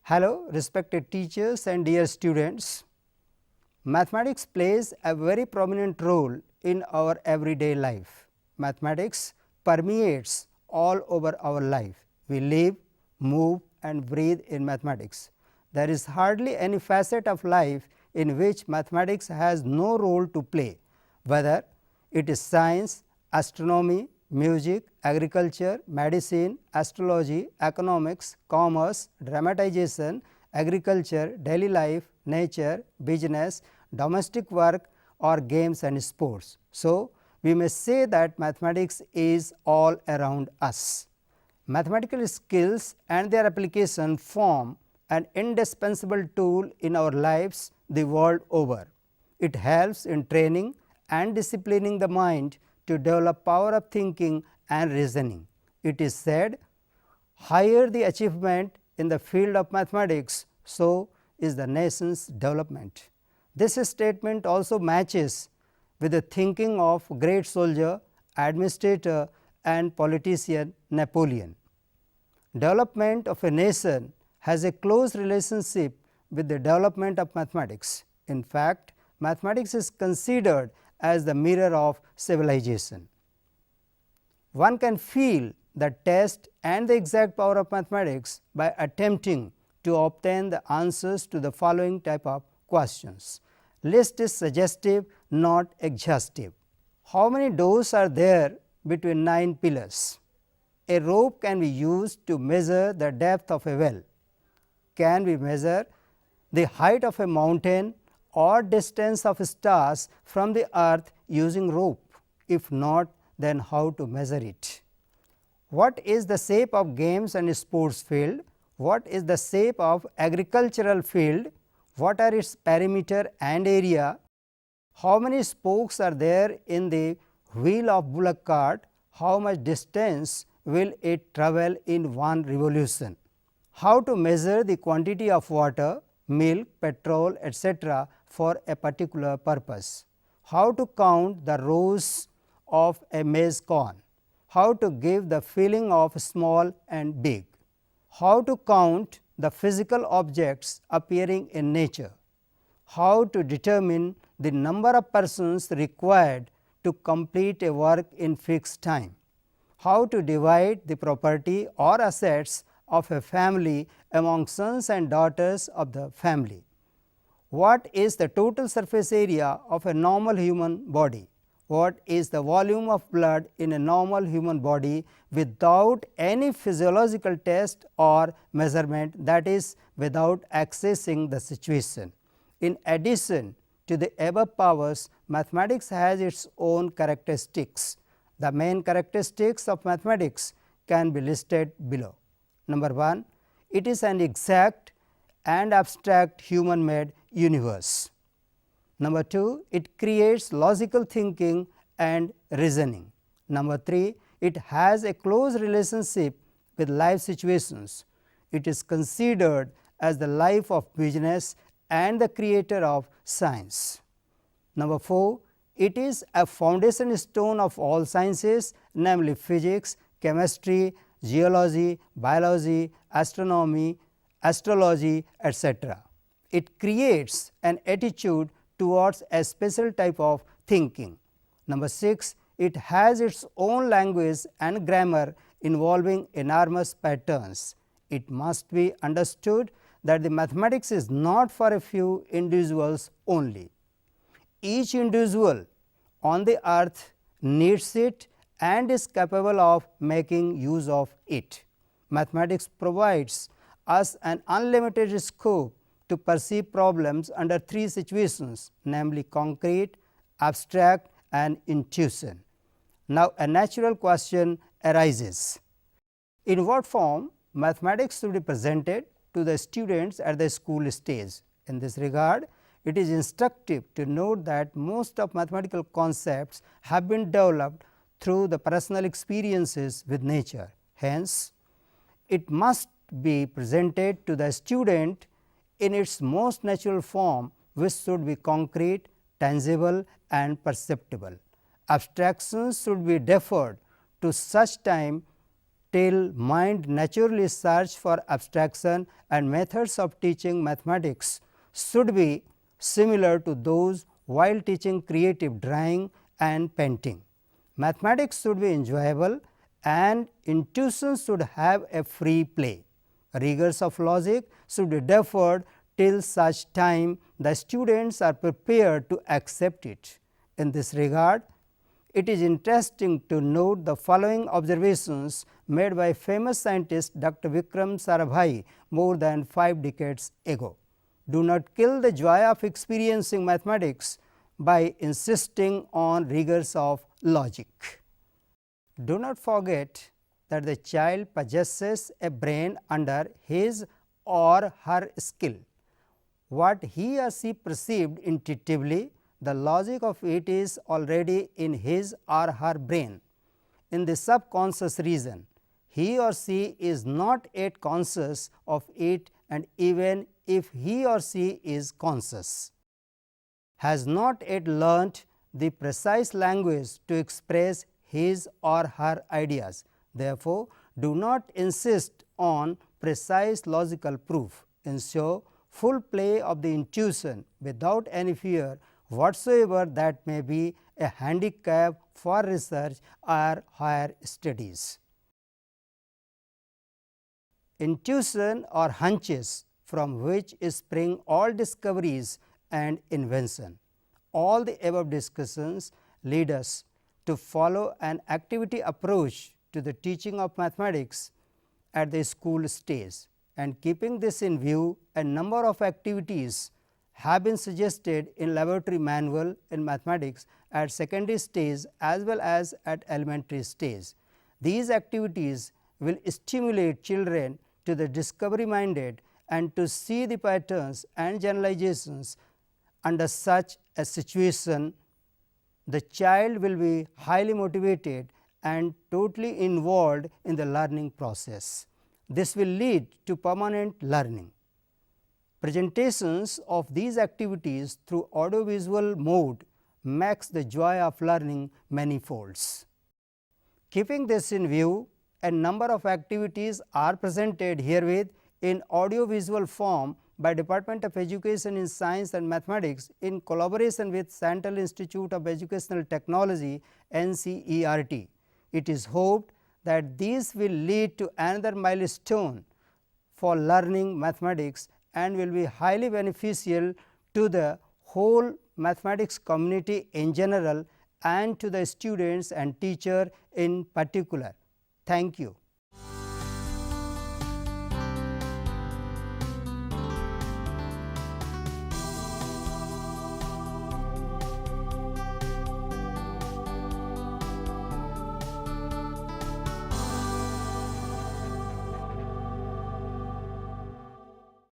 Hello, respected teachers and dear students. Mathematics plays a very prominent role in our everyday life. Mathematics permeates all over our life. We live, move and breathe in mathematics. There is hardly any facet of life in which mathematics has no role to play, whether it is science, astronomy, music, agriculture, medicine, astrology, economics, commerce, dramatization, agriculture, daily life, nature, business, domestic work or games and sports. So, we may say that mathematics is all around us. Mathematical skills and their application form an indispensable tool in our lives the world over. It helps in training and disciplining the mind to develop power of thinking and reasoning. It is said, higher the achievement in the field of mathematics, so is the nation's development. This statement also matches with the thinking of great soldier, administrator and politician Napoleon. Development of a nation has a close relationship with the development of mathematics. In fact, mathematics is considered as the mirror of civilization. One can feel the test and the exact power of mathematics by attempting to obtain the answers to the following type of questions. List is suggestive, not exhaustive. How many doors are there between 9 pillars? A rope can be used to measure the depth of a well. Can we measure the height of a mountain or distance of stars from the earth using rope? If not, then how to measure it? What is the shape of games and sports field? What is the shape of agricultural field? What are its perimeter and area? How many spokes are there in the wheel of bullock cart? How much distance will it travel in one revolution? How to measure the quantity of water, milk, petrol, etc. for a particular purpose? How to count the rows of a maize corn? How to give the feeling of small and big? How to count the physical objects appearing in nature? How to determine the number of persons required to complete a work in fixed time? How to divide the property or assets of a family among sons and daughters of the family? What is the total surface area of a normal human body? What is the volume of blood in a normal human body without any physiological test or measurement, that is without accessing the situation? In addition to the above powers, mathematics has its own characteristics. The main characteristics of mathematics can be listed below. Number 1, it is an exact and abstract human made universe. Number 2, it creates logical thinking and reasoning. Number 3, it has a close relationship with life situations. It is considered as the life of business and the creator of science. Number 4, it is a foundation stone of all sciences, namely physics, chemistry, geology, biology, astronomy, astrology, etc. It creates an attitude towards a special type of thinking. Number 6, it has its own language and grammar involving enormous patterns. It must be understood that the mathematics is not for a few individuals only. Each individual on the earth needs it and is capable of making use of it. Mathematics provides us an unlimited scope to perceive problems under 3 situations, namely concrete, abstract and intuition. Now, a natural question arises: in what form mathematics should be presented to the students at the school stage? In this regard, it is instructive to note that most of mathematical concepts have been developed through the personal experiences with nature. Hence, it must be presented to the student in its most natural form, which should be concrete, tangible and perceptible. Abstractions should be deferred to such time till mind naturally search for abstraction, and methods of teaching mathematics should be similar to those while teaching creative drawing and painting. Mathematics should be enjoyable and intuition should have a free play. Rigors of logic should be deferred till such time the students are prepared to accept it. In this regard, it is interesting to note the following observations made by famous scientist Dr. Vikram Sarabhai more than 5 decades ago. Do not kill the joy of experiencing mathematics by insisting on rigors of logic. Do not forget that the child possesses a brain under his or her skill. What he or she perceived intuitively, the logic of it is already in his or her brain, in the subconscious region. He or she is not yet conscious of it, and even if he or she is conscious, has not yet learnt the precise language to express his or her ideas. Therefore, do not insist on precise logical proof. Ensure full play of the intuition without any fear whatsoever that may be a handicap for research or higher studies. Intuition or hunches from which spring all discoveries and invention. All the above discussions lead us to follow an activity approach to the teaching of mathematics at the school stage, and keeping this in view, a number of activities have been suggested in laboratory manual in mathematics at secondary stage as well as at elementary stage. These activities will stimulate children to the discovery minded and to see the patterns and generalizations. Under such a situation, the child will be highly motivated and totally involved in the learning process. This will lead to permanent learning. Presentations of these activities through audiovisual mode makes the joy of learning manifolds. Keeping this in view, a number of activities are presented herewith in audiovisual form by Department of Education in Science and Mathematics in collaboration with Central Institute of Educational Technology NCERT. It is hoped that these will lead to another milestone for learning mathematics and will be highly beneficial to the whole mathematics community in general and to the students and teacher in particular. Thank you.